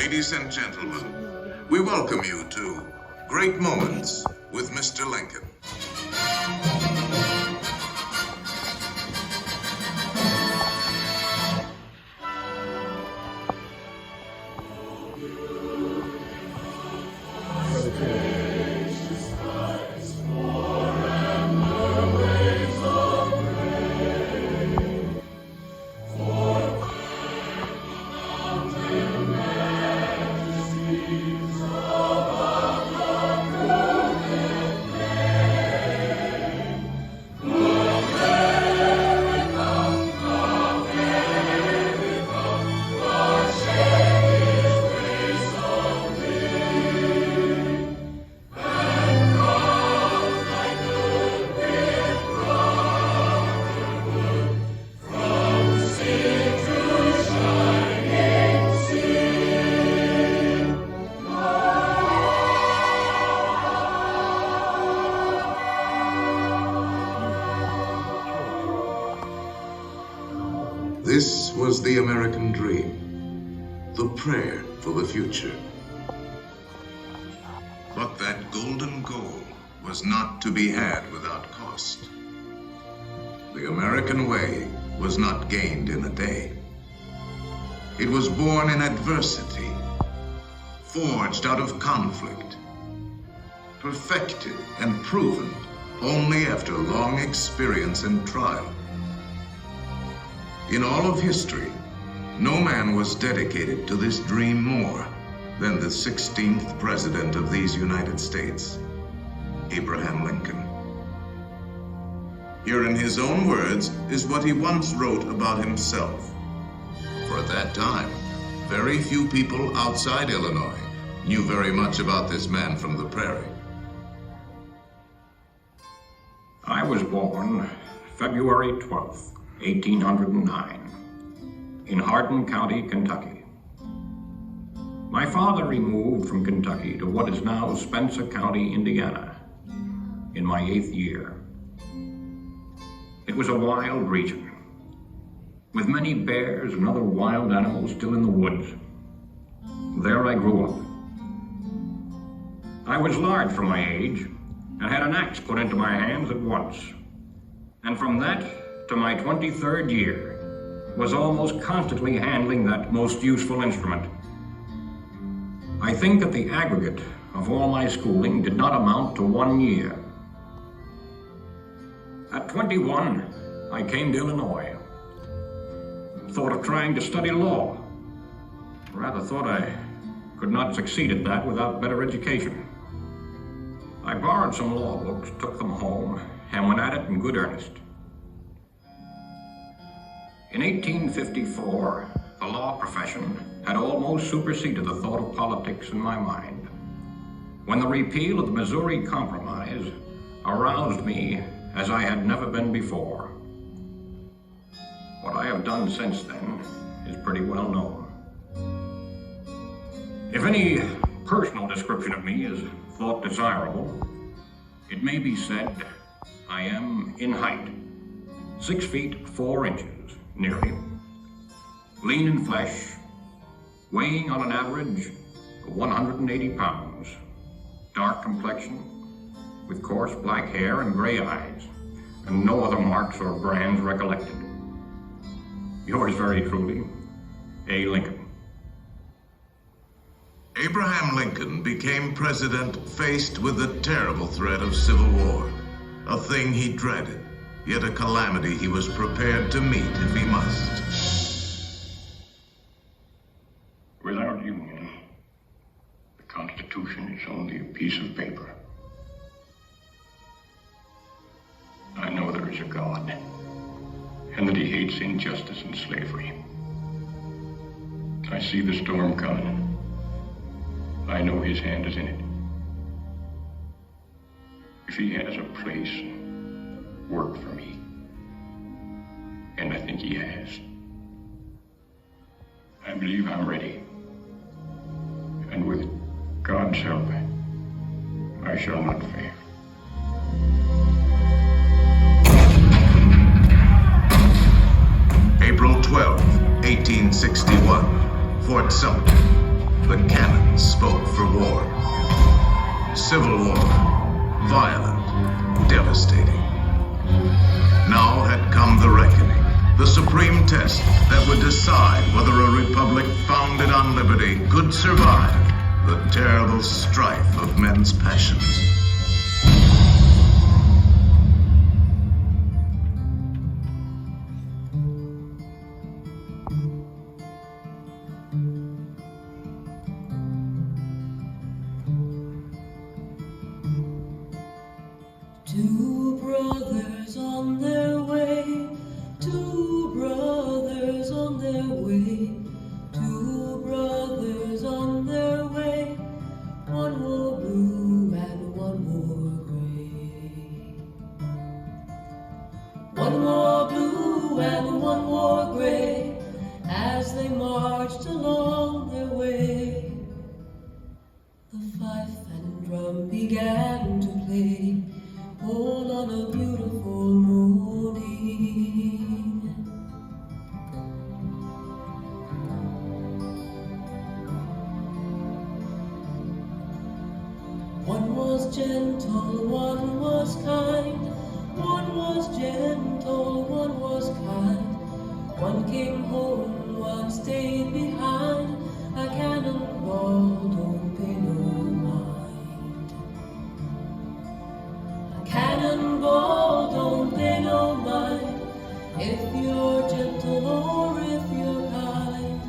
Ladies and gentlemen, we welcome you to Great Moments with Mr. Lincoln. This was the American dream, the prayer for the future. But that golden goal was not to be had without cost. The American way was not gained in a day. It was born in adversity, forged out of conflict, perfected and proven only after long experience and trial. In all of history, no man was dedicated to this dream more than the 16th President of these United States, Abraham Lincoln. Here in his own words is what he once wrote about himself. For at that time, very few people outside Illinois knew very much about this man from the prairie. I was born February 12th. 1809, in Hardin County, Kentucky. My father removed from Kentucky to what is now Spencer County, Indiana, in my 8th year. It was a wild region, with many bears and other wild animals still in the woods. There I grew up. I was large for my age, and had an axe put into my hands at once. And from that to my 23rd year, was almost constantly handling that most useful instrument. I think that the aggregate of all my schooling did not amount to 1 year. At 21, I came to Illinois. Thought of trying to study law. Rather thought I could not succeed at that without better education. I borrowed some law books, took them home, and went at it in good earnest. In 1854, the law profession had almost superseded the thought of politics in my mind, when the repeal of the Missouri Compromise aroused me as I had never been before. What I have done since then is pretty well known. If any personal description of me is thought desirable, it may be said I am in height, 6 feet 4 inches. Nearly, lean in flesh, weighing on an average 180 pounds, dark complexion, with coarse black hair and gray eyes, and no other marks or brands recollected. Yours very truly, A. Lincoln. Abraham Lincoln became president faced with the terrible threat of civil war, a thing he dreaded, yet a calamity he was prepared to meet if he must. Without union, the Constitution is only a piece of paper. I know there is a God, and that he hates injustice and slavery. I see the storm coming. I know his hand is in it. If he has a place, work for me. And I think he has. I believe I'm ready. And with God's help, I shall not fail. April 12, 1861, Fort Sumter. The cannons spoke for war. Civil war, violent, devastating. Now had come the reckoning, the supreme test that would decide whether a republic founded on liberty could survive the terrible strife of men's passions. Two brothers on their way, two brothers on their way, two brothers on their way, one more blue and one more gray. One more blue and one more gray, as they marched along their way. The fife and drum began to play, all on a beautiful morning. One was gentle, one was kind. One was gentle, one was kind. One came home, one stayed behind. A cannonball, don't pay no mind. Cannonball, don't pay no mind, if you're gentle or if you're kind.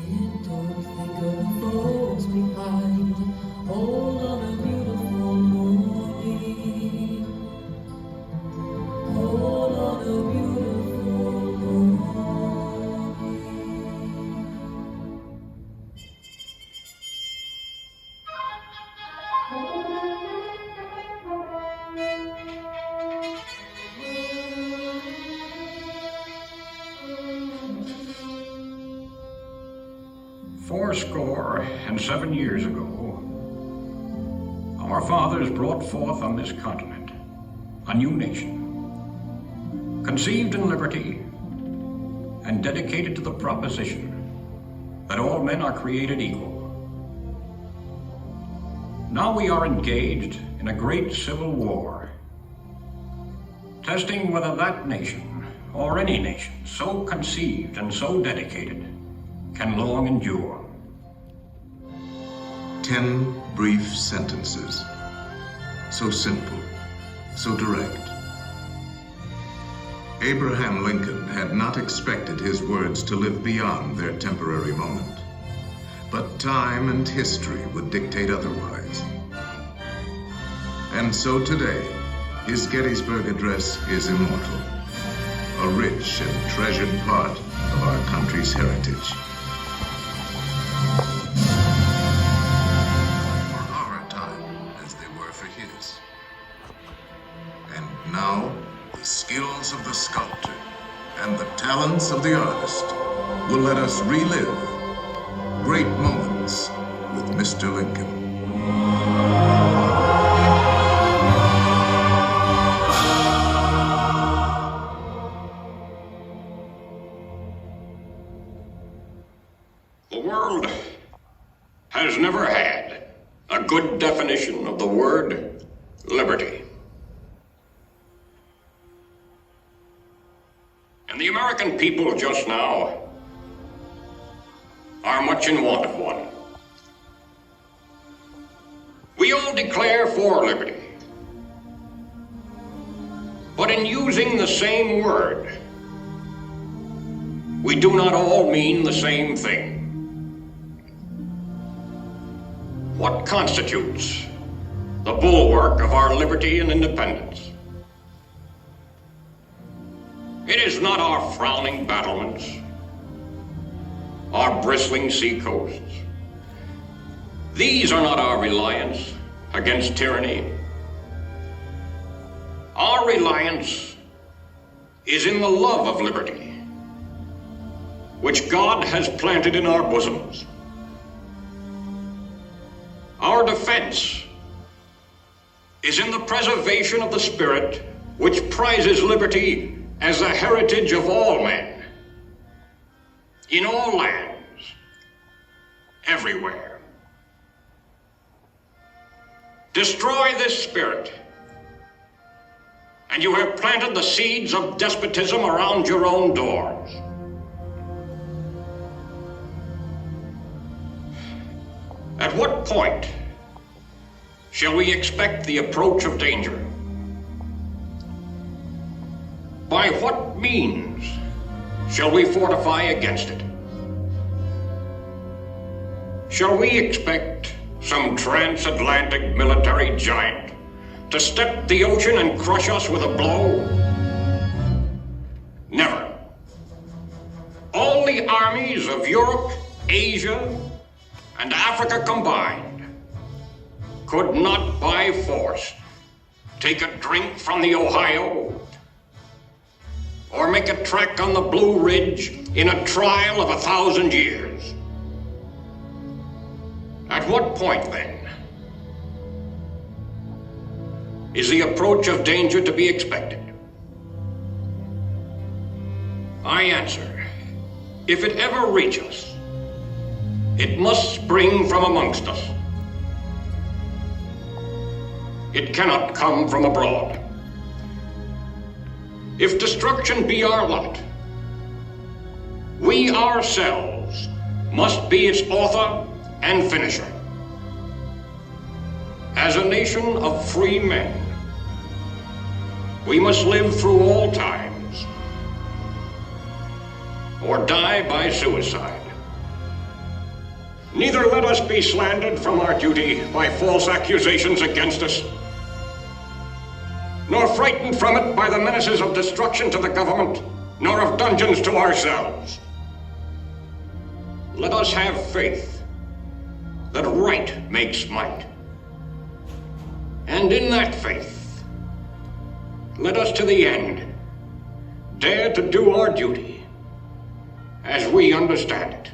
It don't think of the folks behind, hold on a beautiful morning. Hold on a beautiful morning. Fourscore and 7 years ago, our fathers brought forth on this continent a new nation, conceived in liberty and dedicated to the proposition that all men are created equal. Now we are engaged in a great civil war, testing whether that nation, or any nation so conceived and so dedicated, can long endure. 10 brief sentences. So simple, so direct. Abraham Lincoln had not expected his words to live beyond their temporary moment. But time and history would dictate otherwise. And so today, his Gettysburg Address is immortal, a rich and treasured part of our country's heritage. For our time, as they were for his. And now, the skills of the sculptor and the talents of the artist will let us relive great moments with Mr. Lincoln. The world has never had a good definition of the word liberty. And the American people just now are much in want of one. We all declare for liberty, but in using the same word, we do not all mean the same thing. What constitutes the bulwark of our liberty and independence? It is not our frowning battlements, our bristling sea coasts. These are not our reliance against tyranny. Our reliance is in the love of liberty, which God has planted in our bosoms. Our defense is in the preservation of the spirit which prizes liberty as the heritage of all men, in all lands everywhere. Destroy this spirit, and you have planted the seeds of despotism around your own doors. At what point shall we expect the approach of danger? By what means shall we fortify against it? Shall we expect some transatlantic military giant to step the ocean and crush us with a blow? Never. All the armies of Europe, Asia, and Africa combined could not by force take a drink from the Ohio or make a trek on the Blue Ridge in a trial of 1,000 years. At what point, then, is the approach of danger to be expected? I answer, if it ever reach us, it must spring from amongst us. It cannot come from abroad. If destruction be our lot, we ourselves must be its author and finisher. As a nation of free men, we must live through all times or die by suicide. Neither let us be slandered from our duty by false accusations against us, nor frightened from it by the menaces of destruction to the government, nor of dungeons to ourselves. Let us have faith that right makes might. And in that faith, let us to the end dare to do our duty as we understand it.